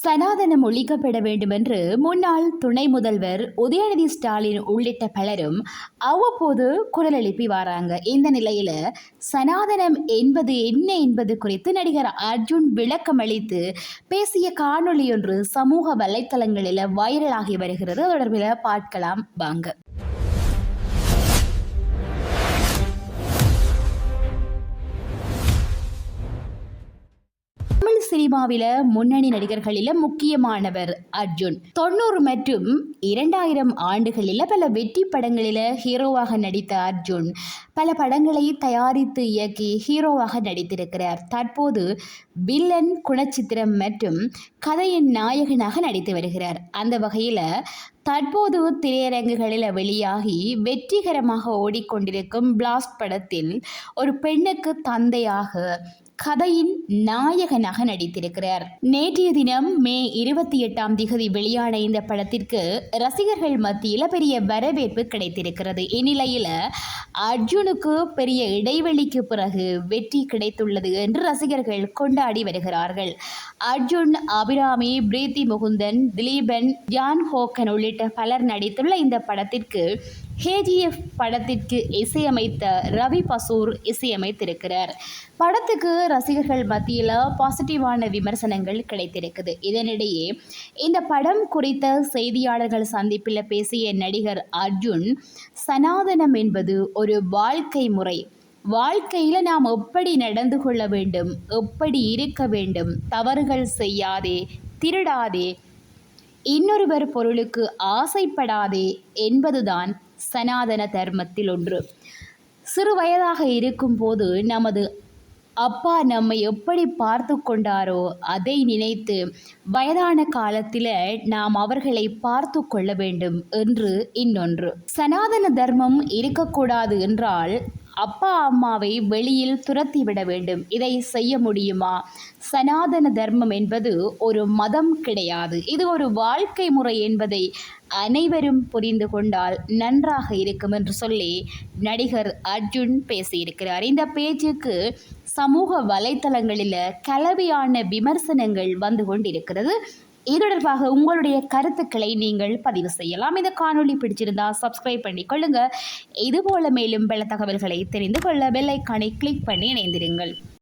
சனாதனம் ஒழிக்கப்பட வேண்டும் என்று முன்னாள் துணை முதல்வர் உதயநிதி ஸ்டாலின் உள்ளிட்ட பலரும் அவ்வப்போது குரல் எழுப்பி வராங்க. இந்த நிலையில சனாதனம் என்பது என்ன என்பது குறித்து நடிகர் அர்ஜுன் விளக்கம் அளித்து பேசிய காணொளி ஒன்று சமூக வலைத்தளங்களில் வைரலாகி வருகிறது. தொடர்பில் பார்க்கலாம் வாங்க. தமிழ் சினிமாவில முன்னணி நடிகர்களில முக்கியமானவர் அர்ஜுன். 90 மற்றும் 2000 ஆண்டுகளில் பல வெற்றி படங்களில ஹீரோவாக நடித்த அர்ஜுன் பல படங்களை தயாரித்து இயக்கி ஹீரோவாக நடித்திருக்கிறார். தற்போது வில்லன், குணச்சித்திரம் மற்றும் கதையின் நாயகனாக நடித்து வருகிறார். அந்த வகையில் தற்போது திரையரங்குகளில் வெளியாகி வெற்றிகரமாக ஓடிக்கொண்டிருக்கும் பிளாஸ்ட் படத்தில் ஒரு பெண்ணுக்கு தந்தையாக கதையின் நாயகனாக நடித்திருக்கிறார். நேற்றைய தினம் மே 28 வெளியான இந்த படத்திற்கு ரசிகர்கள் மத்தியில் பெரிய வரவேற்பு கிடைத்திருக்கிறது. இந்நிலையில் அர்ஜுனுக்கு பெரிய இடைவெளிக்கு பிறகு வெற்றி கிடைத்துள்ளது என்று ரசிகர்கள் கொண்டாடி வருகிறார்கள். அர்ஜுன், அபிராமி, பிரீத்தி முகுந்தன், திலீபன், ஜான் ஹோக்கன் உள்ளிட்ட பலர் நடித்துள்ள இந்த படத்திற்கு KGF படத்திற்கு இசையமைத்த ரவி பசூர் இசையமைத்திருக்கிறார். படத்துக்கு ரசிகர்கள் மத்தியில் பாசிட்டிவான விமர்சனங்கள் கிடைத்திருக்குது. இதனிடையே இந்த படம் குறித்த செய்தியாளர்கள் சந்திப்பில் பேசிய நடிகர் அர்ஜுன், சனாதனம் என்பது ஒரு வாழ்க்கை முறை. வாழ்க்கையில் நாம் எப்படி நடந்து கொள்ள வேண்டும், எப்படி இருக்க வேண்டும், தவறுகள் செய்யாதே, திருடாதே, இன்னொருவர் பொருளுக்கு ஆசைப்படாதே என்பதுதான் சனாதன தர்மத்தில் ஒன்று. சிறு வயதாக இருக்கும் போது நமது அப்பா நம்மை எப்படி பார்த்து கொண்டாரோ அதை நினைத்து வயதான காலத்தில் நாம் அவர்களை பார்த்து கொள்ள வேண்டும் என்று இன்னொன்று. சனாதன தர்மம் இருக்கக்கூடாது என்றால் அப்பா அம்மாவை வெளியில் துரத்திவிட வேண்டும். இதை செய்ய முடியுமா? சனாதன தர்மம் என்பது ஒரு மதம் கிடையாது, இது ஒரு வாழ்க்கை முறை என்பதை அனைவரும் புரிந்து கொண்டால் நன்றாக இருக்கும் என்று சொல்லி நடிகர் அர்ஜுன் பேசியிருக்கிறார். இந்த பேச்சுக்கு சமூக வலைத்தளங்களில் கலவையான விமர்சனங்கள் வந்து கொண்டிருக்கிறது. இது தொடர்பாக உங்களுடைய கருத்துக்களை நீங்கள் பதிவு செய்யலாம். இந்த காணொளி பிடிச்சிருந்தா சப்ஸ்கிரைப் பண்ணி கொள்ளுங்க. இதுபோல மேலும் பல தகவல்களை தெரிந்து கொள்ள பெல் ஐக்கானை கிளிக் பண்ணி இணைந்திருங்கள்.